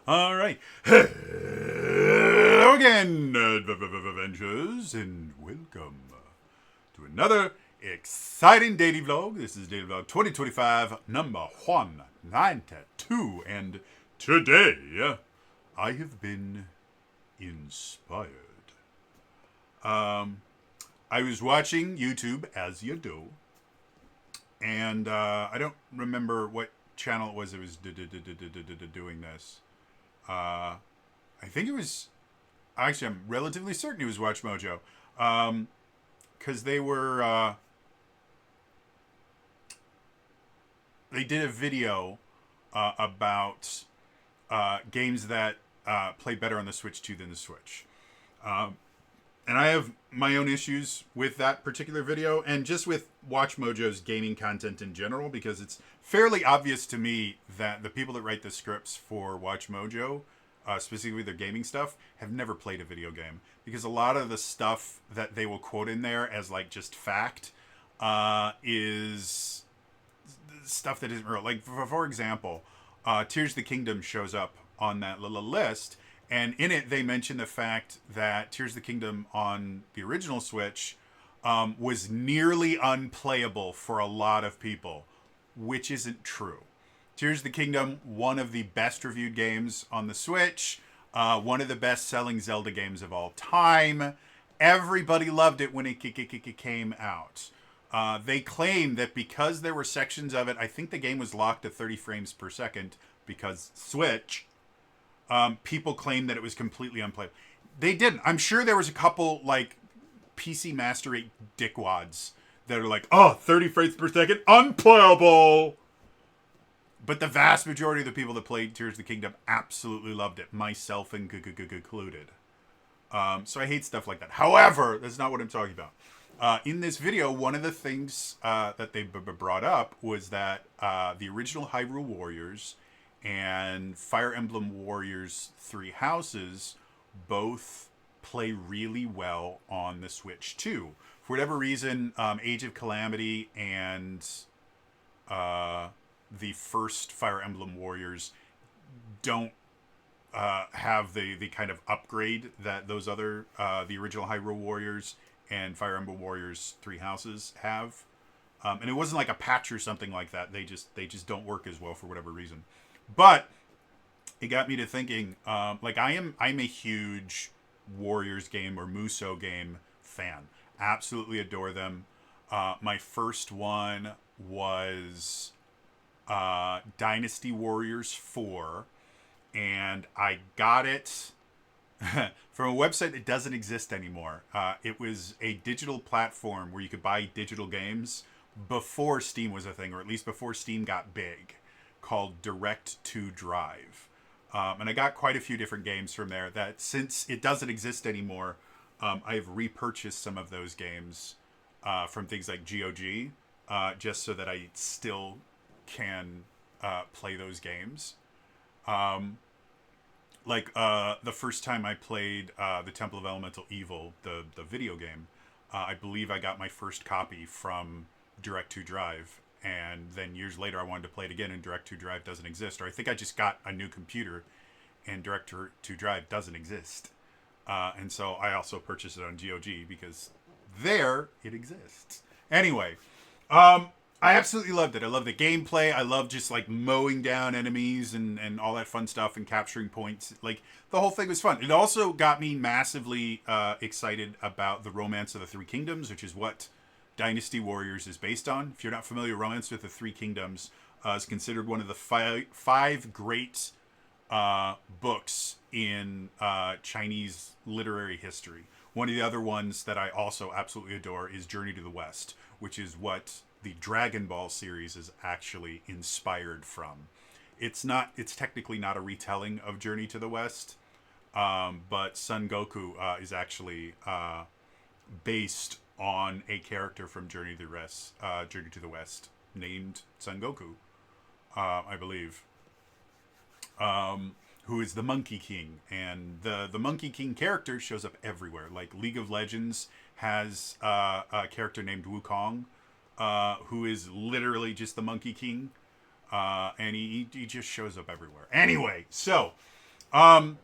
All right. Hello again, Avengers, and welcome to another exciting daily vlog. This is daily vlog 2025, number 192, and today I have been inspired. I was watching YouTube, as you do, and I don't remember what channel it was that was doing this. I think it was, actually, I'm relatively certain it was Watch Mojo, because they did a video about games that play better on the Switch 2 than the Switch. And I have my own issues with that particular video and just with Watch Mojo's gaming content in general, because it's fairly obvious to me that the people that write the scripts for Watch Mojo, specifically their gaming stuff, have never played a video game. Because a lot of the stuff that they will quote in there as like just fact is stuff that isn't real. Like, for example, Tears of the Kingdom shows up on that little list. And in it, they mention the fact that Tears of the Kingdom on the original Switch was nearly unplayable for a lot of people, which isn't true. Tears of the Kingdom, one of the best reviewed games on the Switch, one of the best selling Zelda games of all time. Everybody loved it when it came out. They claim that because there were sections of it, I think the game was locked at 30 frames per second because Switch. People claimed that it was completely unplayable. They didn't. I'm sure there was a couple, like, PC Master 8 dickwads that are like, oh, 30 frames per second, unplayable! But the vast majority of the people that played Tears of the Kingdom absolutely loved it, myself included. So I hate stuff like that. However, that's not what I'm talking about. In this video, one of the things that they brought up was that the original Hyrule Warriors and Fire Emblem Warriors 3 Houses both play really well on the Switch 2. For whatever reason, Age of Calamity and the first Fire Emblem Warriors don't have the kind of upgrade that those other, the original Hyrule Warriors and Fire Emblem Warriors 3 Houses have. And it wasn't like a patch or something like that. They just don't work as well for whatever reason. But it got me to thinking, like I'm a huge Warriors game or Musou game fan. Absolutely adore them. My first one was Dynasty Warriors 4, and I got it from a website that doesn't exist anymore. It was a digital platform where you could buy digital games before Steam was a thing, or at least before Steam got big, called Direct to Drive. And I got quite a few different games from there that, since it doesn't exist anymore, I've repurchased some of those games from things like GOG, just so that I still can play those games. Like the first time I played the Temple of Elemental Evil, the video game, I believe I got my first copy from Direct to Drive. And then years later, I wanted to play it again, and Direct to Drive doesn't exist. Or I think I just got a new computer, and Direct to Drive doesn't exist. And so I also purchased it on GOG because there it exists. Anyway, I absolutely loved it. I love the gameplay. I love just like mowing down enemies and all that fun stuff and capturing points. Like, the whole thing was fun. It also got me massively excited about the Romance of the Three Kingdoms, which is what Dynasty Warriors is based on. If you're not familiar, Romance with the Three Kingdoms is considered one of the five great books in Chinese literary history. One of the other ones that I also absolutely adore is Journey to the West, which is what the Dragon Ball series is actually inspired from. It's technically not a retelling of Journey to the West, but Son Goku is actually based on a character from Journey to the West named Son Goku, I believe, who is the Monkey King. And the Monkey King character shows up everywhere. Like, League of Legends has a character named Wukong, who is literally just the Monkey King, and he just shows up everywhere. Anyway, so Really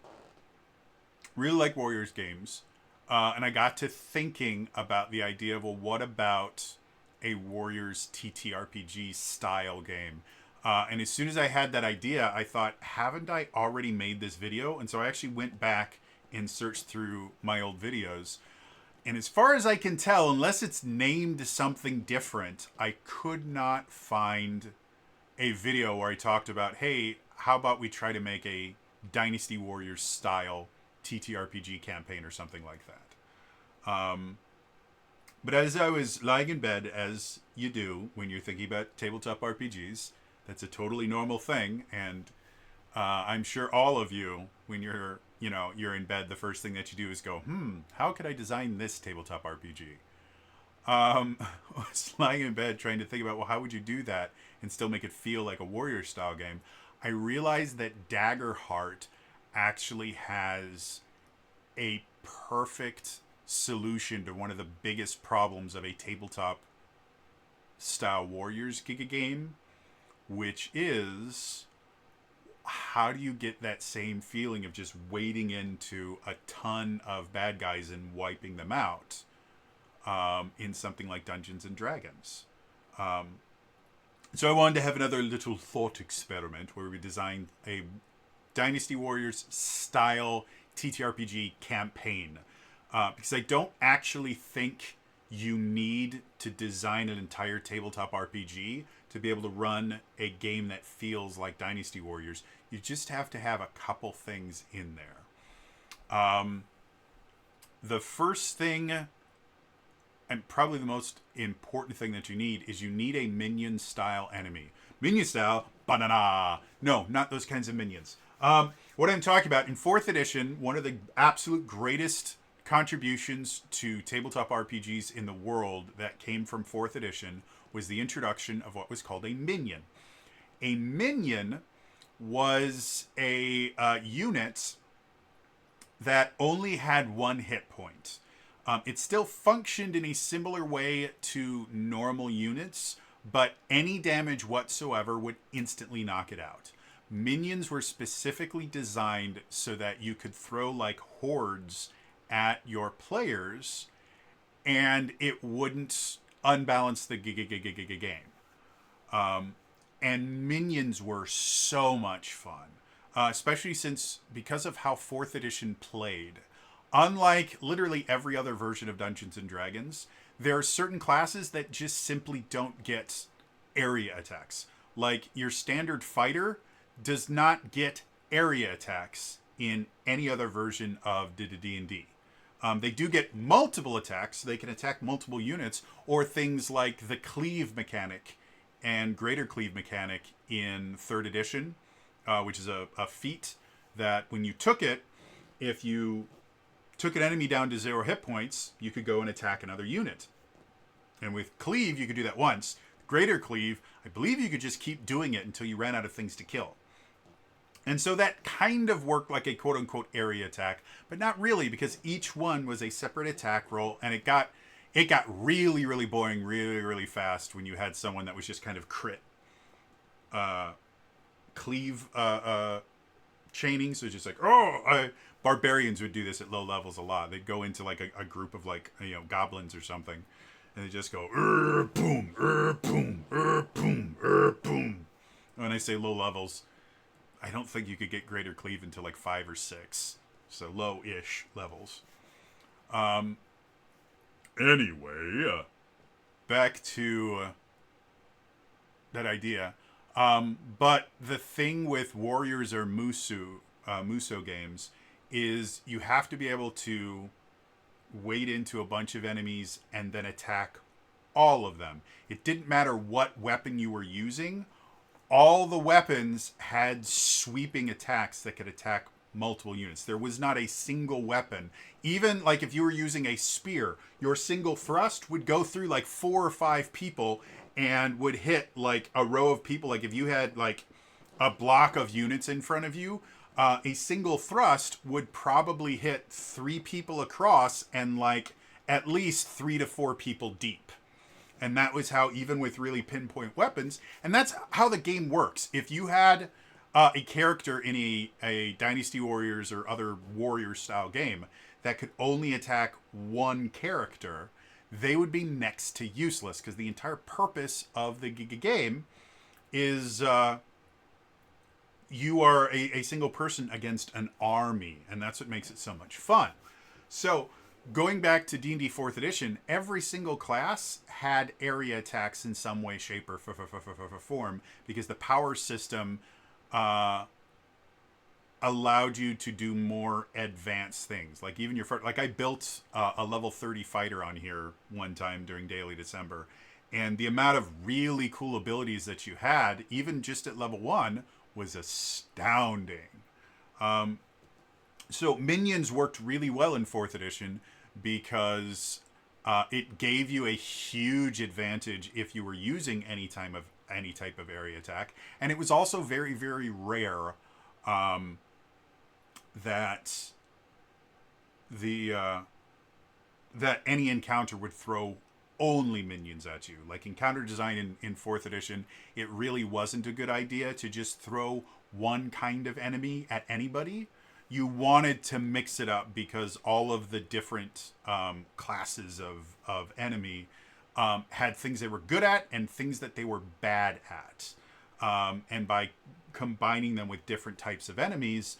like Warriors games. And I got to thinking about the idea of, well, what about a Warriors TTRPG style game? And as soon as I had that idea, I thought, haven't I already made this video? And so I actually went back and searched through my old videos. And as far as I can tell, unless it's named something different, I could not find a video where I talked about, hey, how about we try to make a Dynasty Warriors style TTRPG campaign or something like that. But as I was lying in bed, as you do when you're thinking about tabletop RPGs, that's a totally normal thing. And I'm sure all of you, when you're in bed, the first thing that you do is go, how could I design this tabletop RPG? I was lying in bed trying to think about, well, how would you do that and still make it feel like a warrior style game? I realized that Daggerheart actually has a perfect solution to one of the biggest problems of a tabletop style warriors game, which is, how do you get that same feeling of just wading into a ton of bad guys and wiping them out in something like Dungeons and Dragons? So I wanted to have another little thought experiment where we designed a Dynasty Warriors style TTRPG campaign. Because I don't actually think you need to design an entire tabletop RPG to be able to run a game that feels like Dynasty Warriors. You just have to have a couple things in there. The first thing, and probably the most important thing that you need, is you need a minion style enemy. Minion style, banana. No, not those kinds of minions. What I'm talking about, in 4th edition, one of the absolute greatest contributions to tabletop RPGs in the world that came from 4th edition was the introduction of what was called a minion. A minion was a unit that only had 1 hit point. It still functioned in a similar way to normal units, but any damage whatsoever would instantly knock it out. Minions were specifically designed so that you could throw like hordes at your players and it wouldn't unbalance the game. And minions were so much fun, especially because of how 4th edition played. Unlike literally every other version of Dungeons and Dragons, there are certain classes that just simply don't get area attacks. Like your standard fighter does not get area attacks in any other version of D&D. They do get multiple attacks. They can attack multiple units, or things like the cleave mechanic and greater cleave mechanic in 3rd edition, which is a feat that when you took it, if you took an enemy down to 0 hit points, you could go and attack another unit. And with cleave, you could do that once. Greater cleave, I believe you could just keep doing it until you ran out of things to kill. And so that kind of worked like a quote-unquote area attack, but not really, because each one was a separate attack roll, and it got really, really boring really, really fast when you had someone that was just kind of crit cleave chaining. So it's just like, barbarians would do this at low levels a lot. They'd go into like a group of like, goblins or something, and they just go, boom, boom, boom, boom. When I say low levels, I don't think you could get greater cleave until like 5 or 6. So low-ish levels. Anyway, back to that idea. But the thing with Warriors or Muso games is you have to be able to wade into a bunch of enemies and then attack all of them. It didn't matter what weapon you were using. All the weapons had sweeping attacks that could attack multiple units. There was not a single weapon. Even like if you were using a spear, your single thrust would go through like 4 or 5 people and would hit like a row of people. Like if you had like a block of units in front of you, a single thrust would probably hit 3 people across and like at least 3 to 4 people deep. And that was how, even with really pinpoint weapons, and that's how the game works. If you had a character in a Dynasty Warriors or other warrior style game that could only attack one character, they would be next to useless because the entire purpose of the game is you are a single person against an army, and that's what makes it so much fun. So going back to D&D 4th edition, every single class had area attacks in some way, shape, or form because the power system allowed you to do more advanced things. Like even your like I built a level 30 fighter on here one time during Daily December, and the amount of really cool abilities that you had, even just at level 1, was astounding. So minions worked really well in 4th edition because it gave you a huge advantage if you were using any type of area attack, and it was also very, very rare that that any encounter would throw only minions at you. Like encounter design in 4th edition, it really wasn't a good idea to just throw one kind of enemy at anybody. You wanted to mix it up because all of the different classes of enemy had things they were good at and things that they were bad at. And by combining them with different types of enemies,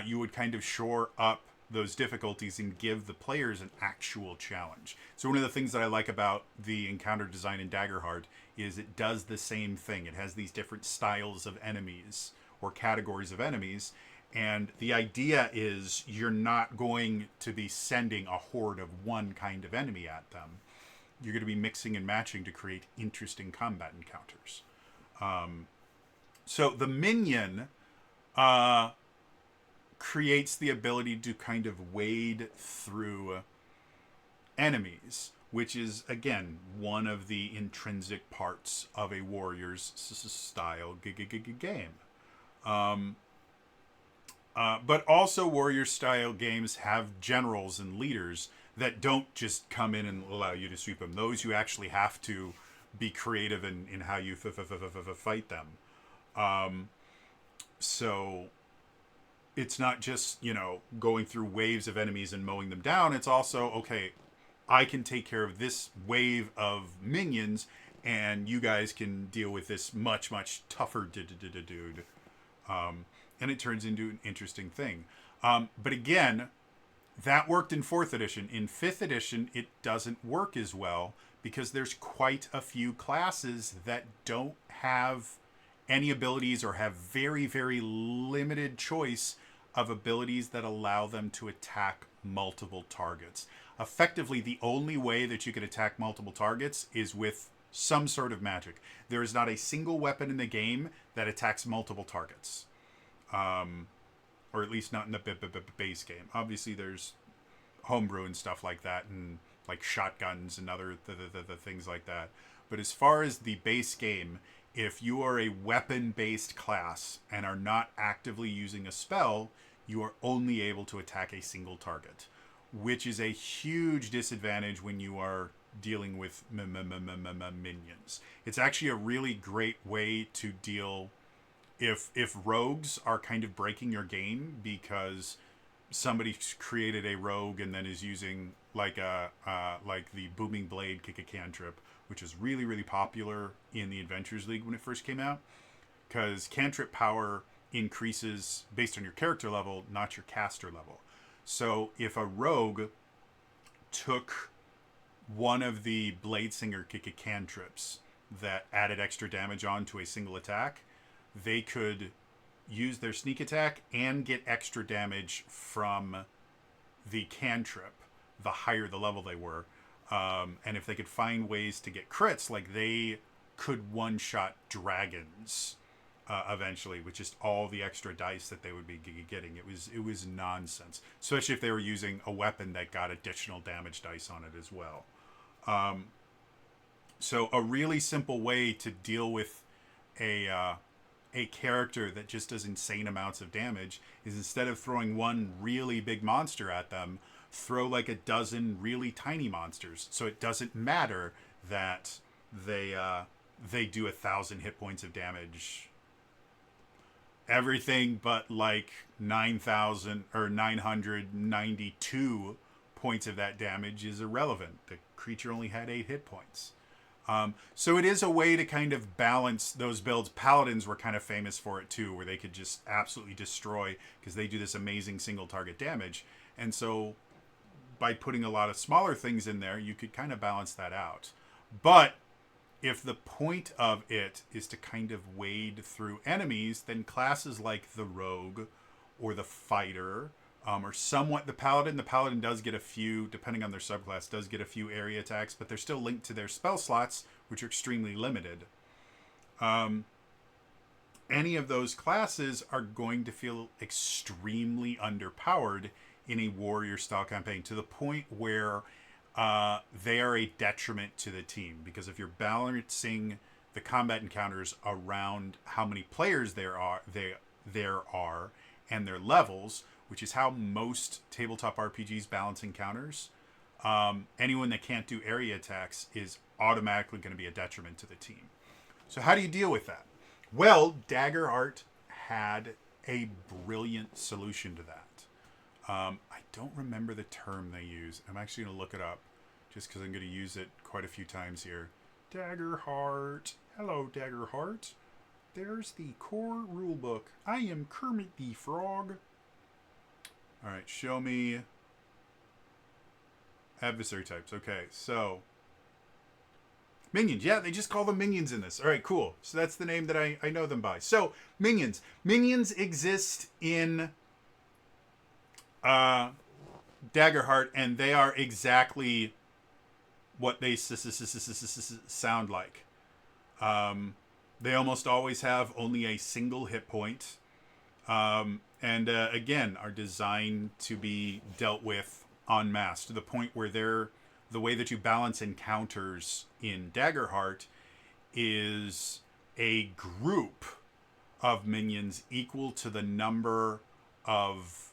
you would kind of shore up those difficulties and give the players an actual challenge. So one of the things that I like about the encounter design in Daggerheart is it does the same thing. It has these different styles of enemies or categories of enemies. And the idea is you're not going to be sending a horde of one kind of enemy at them. You're going to be mixing and matching to create interesting combat encounters. So the minion creates the ability to kind of wade through enemies, which is, again, one of the intrinsic parts of a warrior's style game. But also warrior style games have generals and leaders that don't just come in and allow you to sweep them. Those you actually have to be creative in how you fight them. So it's not just, going through waves of enemies and mowing them down. It's also, okay, I can take care of this wave of minions and you guys can deal with this much, much tougher dude. And it turns into an interesting thing. But again, that worked in 4th edition. In 5th edition, it doesn't work as well because there's quite a few classes that don't have any abilities or have very, very limited choice of abilities that allow them to attack multiple targets. Effectively, the only way that you can attack multiple targets is with some sort of magic. There is not a single weapon in the game that attacks multiple targets. Or at least not in the base game. Obviously, there's homebrew and stuff like that, and like shotguns and other the things like that. But as far as the base game, if you are a weapon-based class and are not actively using a spell, you are only able to attack a single target, which is a huge disadvantage when you are dealing with minions. It's actually a really great way to deal if rogues are kind of breaking your game because somebody created a rogue and then is using like the booming blade kick a cantrip, which is really, really popular in the Adventures League when it first came out, because cantrip power increases based on your character level, not your caster level. So if a rogue took one of the Bladesinger kick a cantrips that added extra damage onto a single attack, they could use their sneak attack and get extra damage from the cantrip the higher the level they were. And if they could find ways to get crits, like they could one-shot dragons eventually with just all the extra dice that they would be getting. It was nonsense, especially if they were using a weapon that got additional damage dice on it as well. So a really simple way to deal with a character that just does insane amounts of damage is, instead of throwing one really big monster at them, throw like a dozen really tiny monsters. So it doesn't matter that they do 1,000 hit points of damage everything but like 9,000 or 992 points of that damage is irrelevant. The creature only had 8 hit points. So it is a way to kind of balance those builds. Paladins were kind of famous for it too, where they could just absolutely destroy because they do this amazing single target damage. And so by putting a lot of smaller things in there, you could kind of balance that out. But if the point of it is to kind of wade through enemies, then classes like the rogue or the fighter, or somewhat the paladin does get a few, depending on their subclass, does get a few area attacks, but they're still linked to their spell slots, which are extremely limited. Any of those classes are going to feel extremely underpowered in a warrior style campaign, to the point where they are a detriment to the team, because if you're balancing the combat encounters around how many players there are and their levels, which is how most tabletop RPGs balance encounters, anyone that can't do area attacks is automatically going to be a detriment to the team. So how do you deal with that? Well, Daggerheart had a brilliant solution to that. I don't remember the term they use. I'm actually going to look it up just because I'm going to use it quite a few times here. Daggerheart. Hello, Daggerheart. There's the core rulebook. I am Kermit the Frog. All right, show me adversary types. Okay, so minions. Yeah, they just call them minions in this. All right, cool. So that's the name that I know them by. So minions. Minions exist in Daggerheart, and they are exactly what they sound like. They almost always have only a single hit point, and again are designed to be dealt with en masse, to the point where the way that you balance encounters in Daggerheart is a group of minions equal to the number of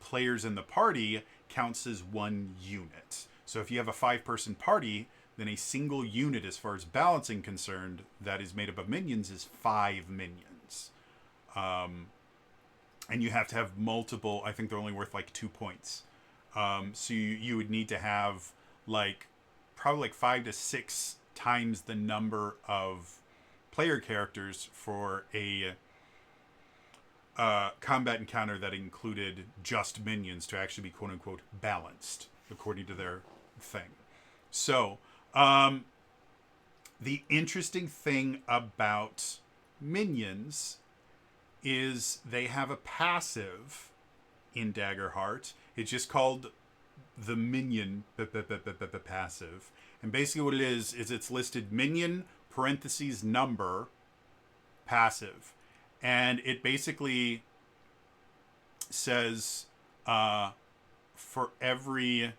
players in the party counts as one unit. So if you have a 5-person party, then a single unit, as far as balancing concerned, that is made up of minions is 5 minions. And you have to have multiple. I think they're only worth like 2 points. So you would need to have probably like 5 to 6 times the number of player characters for a combat encounter that included just minions to actually be quote unquote balanced according to their thing. So the interesting thing about minions is they have a passive in Daggerheart. It's just called the minion passive. And basically what it is it's listed minion parentheses number passive. And it basically says for every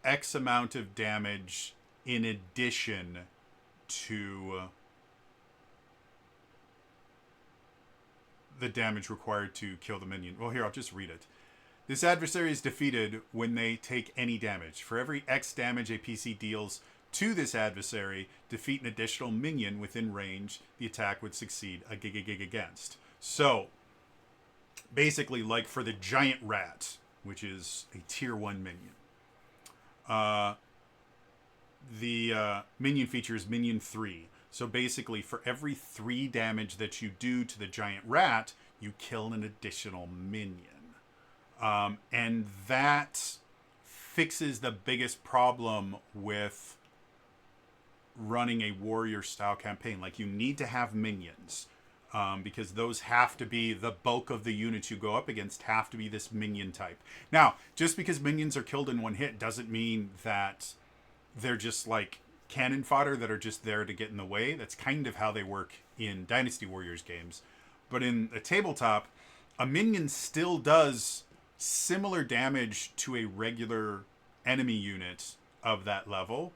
X amount of damage in addition to the damage required to kill the minion. Well, here, I'll just read it. This adversary is defeated when they take any damage. For every X damage a PC deals to this adversary, defeat an additional minion within range the attack would succeed against. So, basically, like for the giant rat, which is a tier 1 minion, the minion feature is minion 3. So basically, for every 3 damage that you do to the giant rat, you kill an additional minion. And that fixes the biggest problem with running a warrior-style campaign. Like, you need to have minions, because those have to be the bulk of the units you go up against have to be this minion type. Now, just because minions are killed in one hit doesn't mean that they're just like cannon fodder that are just there to get in the way. That's kind of how they work in Dynasty Warriors games. But in a tabletop, a minion still does similar damage to a regular enemy unit of that level.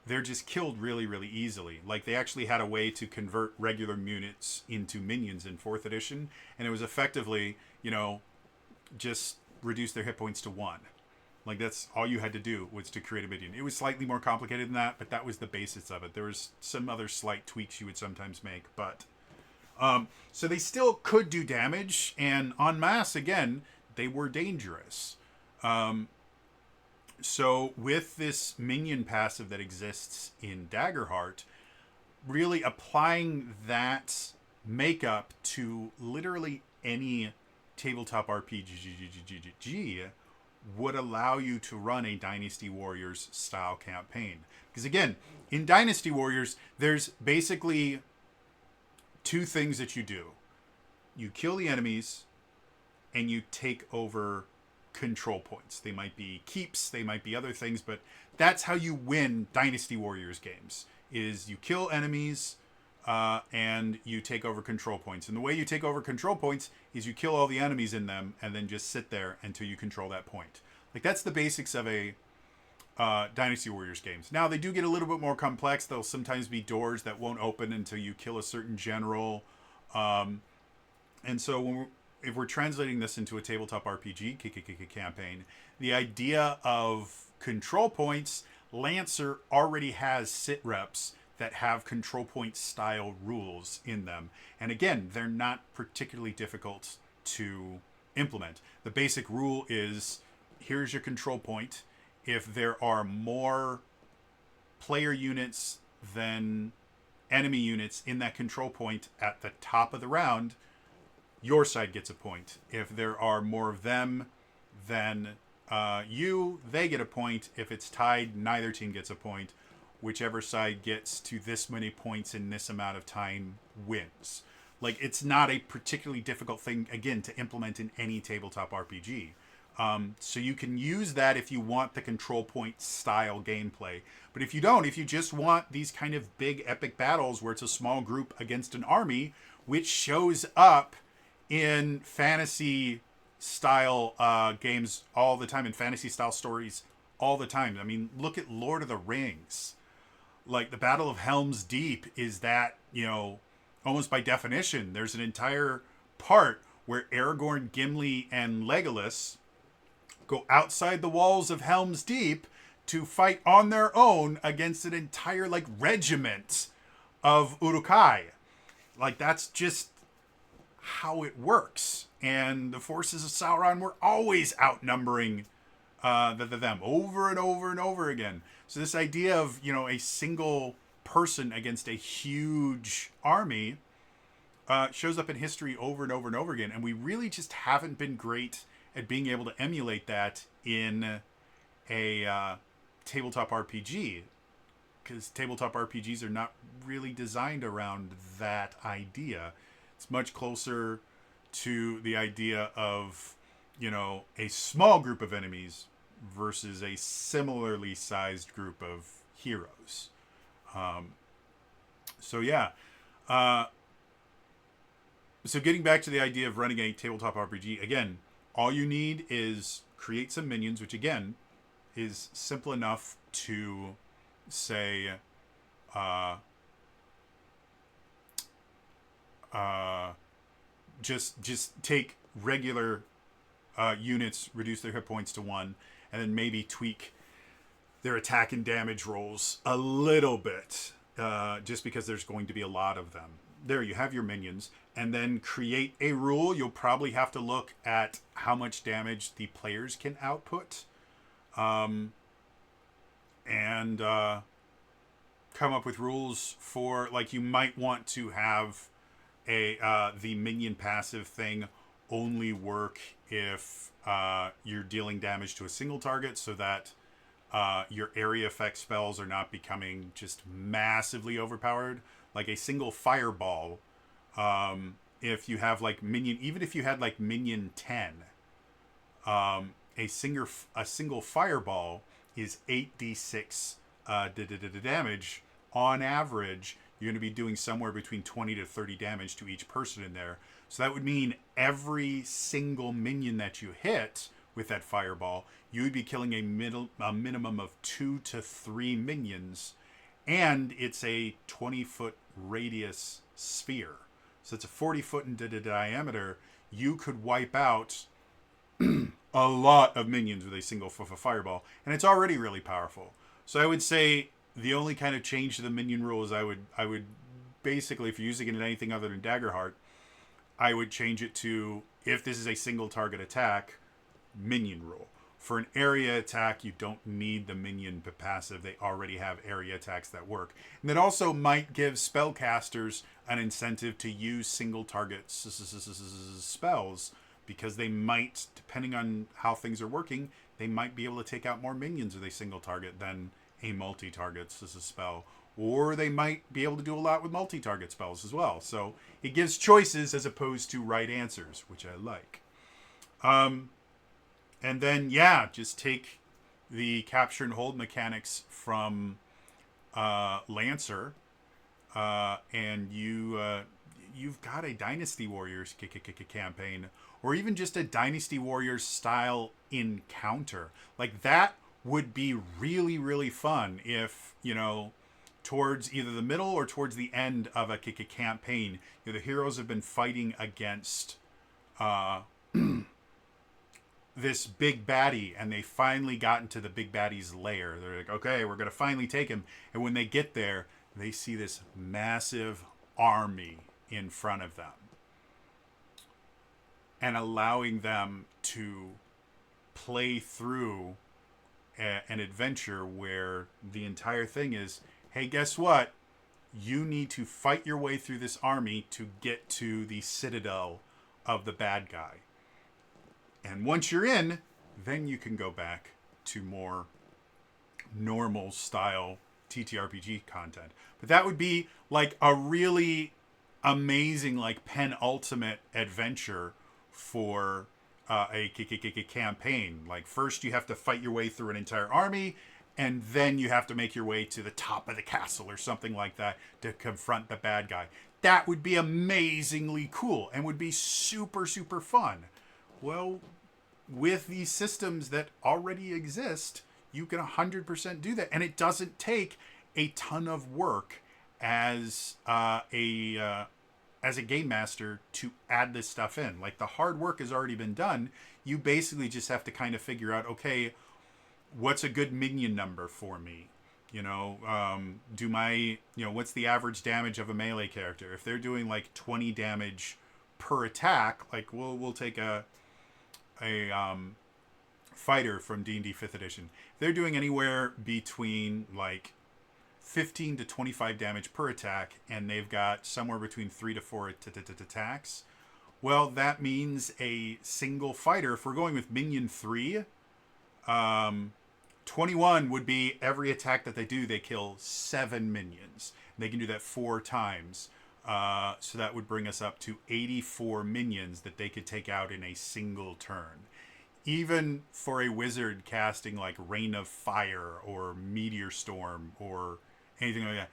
They're just killed really, really easily. Like, they actually had a way to convert regular units into minions in 4th edition, and it was effectively, just reduce their hit points to 1. Like, that's all you had to do was to create a minion. It was slightly more complicated than that, but that was the basis of it. There was some other slight tweaks you would sometimes make, but So they still could do damage, and en masse, again, they were dangerous. So with this minion passive that exists in Daggerheart, really applying that makeup to literally any tabletop RPG would allow you to run a Dynasty Warriors style campaign. Because again, in Dynasty Warriors, there's basically two things that you do. You kill the enemies and you take over control points. They might be keeps, they might be other things, but that's how you win Dynasty Warriors games, is you kill enemies and you take over control points. And the way you take over control points is you kill all the enemies in them and then just sit there until you control that point. Like, that's the basics of a Dynasty Warriors games. Now, they do get a little bit more complex. There'll sometimes be doors that won't open until you kill a certain general. And so if we're translating this into a tabletop RPG campaign, the idea of control points, Lancer already has sit reps that have control point style rules in them. And again, they're not particularly difficult to implement. The basic rule is, here's your control point. If there are more player units than enemy units in that control point at the top of the round, your side gets a point. If there are more of them than they get a point. If it's tied, neither team gets a point. Whichever side gets to this many points in this amount of time wins. Like, it's not a particularly difficult thing, again, to implement in any tabletop RPG. So you can use that if you want the control point style gameplay. But if you don't, if you just want these kind of big epic battles where it's a small group against an army, which shows up in fantasy style games all the time, in fantasy style stories all the time. I mean, look at Lord of the Rings. Like, the Battle of Helm's Deep is that, almost by definition, there's an entire part where Aragorn, Gimli, and Legolas go outside the walls of Helm's Deep to fight on their own against an entire, regiment of Uruk-hai. Like, that's just how it works. And the forces of Sauron were always outnumbering them over and over and over again. So this idea of, a single person against a huge army shows up in history over and over and over again. And we really just haven't been great at being able to emulate that in a tabletop RPG. Because tabletop RPGs are not really designed around that idea. It's much closer to the idea of, a small group of enemies versus a similarly sized group of heroes. So getting back to the idea of running a tabletop RPG, again, all you need is create some minions, which again is simple enough to say, just take regular units, reduce their hit points to 1, and then maybe tweak their attack and damage rolls a little bit, just because there's going to be a lot of them. There you have your minions, and then create a rule. You'll probably have to look at how much damage the players can output, and come up with rules for, you might want to have the minion passive thing only work if you're dealing damage to a single target, so that your area effect spells are not becoming just massively overpowered. Like a single fireball, if you have minion, even if you had minion 10, a single fireball is 8d6 damage. On average, you're going to be doing somewhere between 20 to 30 damage to each person in there. So that would mean every single minion that you hit with that fireball, you would be killing a minimum of 2 to 3 minions. And it's a 20-foot radius sphere. So it's a 40-foot in diameter. You could wipe out a lot of minions with a single fireball. And it's already really powerful. So I would say the only kind of change to the minion rule is I would basically, if you're using it in anything other than Daggerheart, I would change it to, if this is a single target attack, minion rule. For an area attack, you don't need the minion passive. They already have area attacks that work. And that also might give spellcasters an incentive to use single target spells, because they might, depending on how things are working, they might be able to take out more minions with a single target than a multi-target spell. Or they might be able to do a lot with multi-target spells as well. So it gives choices as opposed to right answers, which I like. And then, yeah, just take the capture and hold mechanics from Lancer, and you've got a Dynasty Warriors campaign, or even just a Dynasty Warriors style encounter. Like, that would be really, really fun if, you know, towards either the middle or towards the end of a campaign, you know, the heroes have been fighting against this big baddie, and they finally got into the big baddie's lair. They're like, okay, we're going to finally take him. And when they get there, they see this massive army in front of them, and allowing them to play through an adventure where the entire thing is, hey, guess what? You need to fight your way through this army to get to the citadel of the bad guy. And once you're in, then you can go back to more normal style TTRPG content. But that would be like a really amazing, like, penultimate adventure for a campaign. Like, first you have to fight your way through an entire army, and then you have to make your way to the top of the castle or something like that to confront the bad guy. That would be amazingly cool and would be super, super fun. Well, with these systems that already exist, you can 100% do that. And it doesn't take a ton of work as a game master to add this stuff in. Like, the hard work has already been done. You basically just have to kind of figure out, okay, what's a good minion number for me? You know, what's the average damage of a melee character? If they're doing like 20 damage per attack, like we'll take a fighter from D&D 5th edition. They're doing anywhere between like 15 to 25 damage per attack, and they've got somewhere between 3 to 4 attacks. Well, that means a single fighter, if we're going with minion 3, 21 would be every attack that they do, they kill 7 minions. They can do that 4 times. So that would bring us up to 84 minions that they could take out in a single turn. Even for a wizard casting like Rain of Fire or Meteor Storm or anything like that,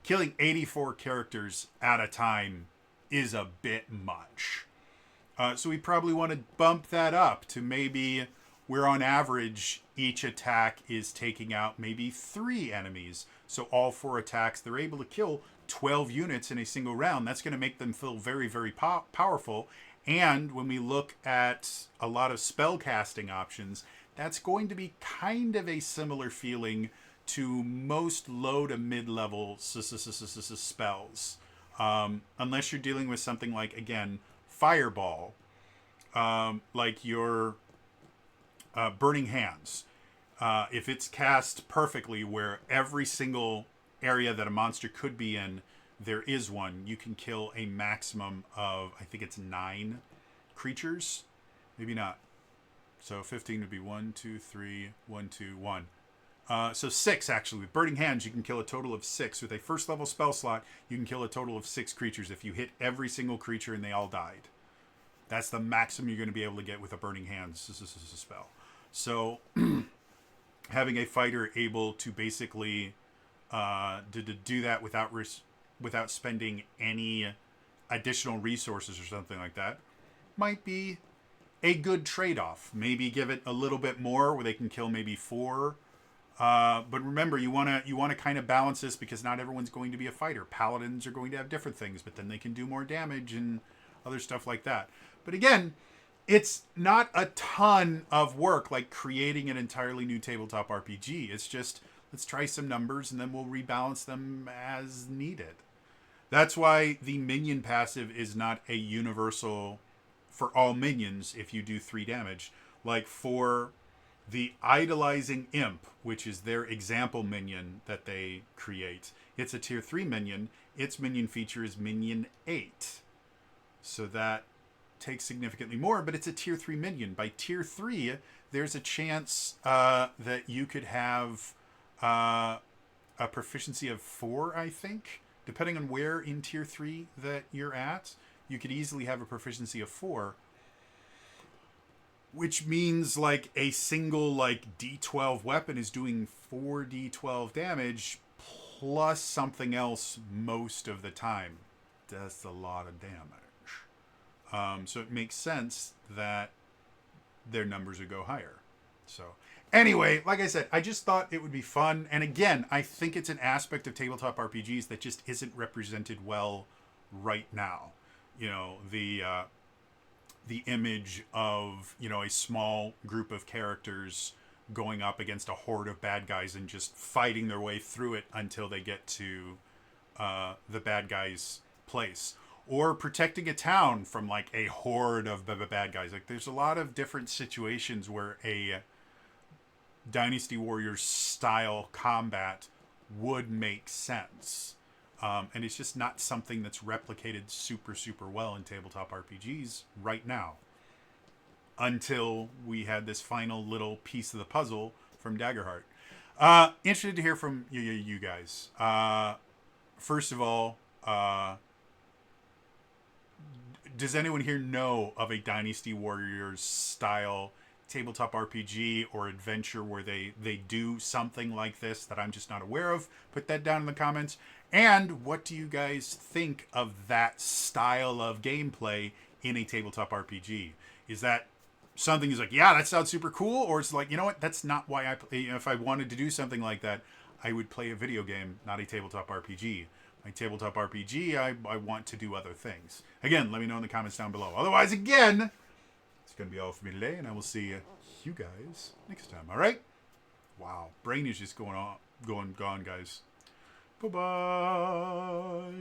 killing 84 characters at a time is a bit much. So we probably want to bump that up to maybe where on average each attack is taking out maybe 3 enemies. So all 4 attacks, they're able to kill 12 units in a single round. That's going to make them feel very, very powerful. And when we look at a lot of spell casting options, that's going to be kind of a similar feeling to most low to mid-level spells. Unless you're dealing with something like, again, Fireball, like your Burning Hands. If it's cast perfectly where every single area that a monster could be in, there is one, you can kill a maximum of, I think it's 9 creatures. Maybe not. So 15 would be 1, 2, 3, 1, 2, 1. So 6, actually. With Burning Hands, you can kill a total of 6. With a first level spell slot, you can kill a total of 6 creatures if you hit every single creature and they all died. That's the maximum you're going to be able to get with a Burning Hands spell. So having a fighter able to basically to do that without spending any additional resources or something like that might be a good trade-off. Maybe give it a little bit more where they can kill maybe 4. But remember, you want to kind of balance this because not everyone's going to be a fighter. Paladins are going to have different things, but then they can do more damage and other stuff like that. But again, it's not a ton of work like creating an entirely new tabletop RPG. It's just, let's try some numbers and then we'll rebalance them as needed. That's why the minion passive is not a universal for all minions if you do 3 damage. Like for the idolizing imp, which is their example minion that they create, it's a tier 3 minion. Its minion feature is minion 8. So that takes significantly more, but it's a tier 3 minion. By tier 3, there's a chance that you could have a proficiency of 4, I think. Depending on where in tier 3 that you're at, you could easily have a proficiency of 4. Which means like a single like D12 weapon is doing 4d12 damage plus something else most of the time. That's a lot of damage. So it makes sense that their numbers would go higher. So anyway, like I said, I just thought it would be fun. And again, I think it's an aspect of tabletop RPGs that just isn't represented well right now. You know, the image of, you know, a small group of characters going up against a horde of bad guys and just fighting their way through it until they get to the bad guys' place. Or protecting a town from like a horde of bad guys. Like there's a lot of different situations where a Dynasty Warriors style combat would make sense. And it's just not something that's replicated super, super well in tabletop RPGs right now. Until we had this final little piece of the puzzle from Daggerheart. Interested to hear from you guys. First of all, does anyone here know of a Dynasty Warriors style tabletop RPG or adventure where they do something like this that I'm just not aware of? Put that down in the comments. And what do you guys think of that style of gameplay in a tabletop RPG? Is that something that's like, yeah, that sounds super cool? Or it's like, you know what, that's not why I play. You know, if I wanted to do something like that, I would play a video game, not a tabletop RPG. My tabletop RPG, I want to do other things. Again, let me know in the comments down below. Otherwise, again, it's going to be all for me today, and I will see you guys next time. All right? Wow, brain is just gone, guys. Bye-bye.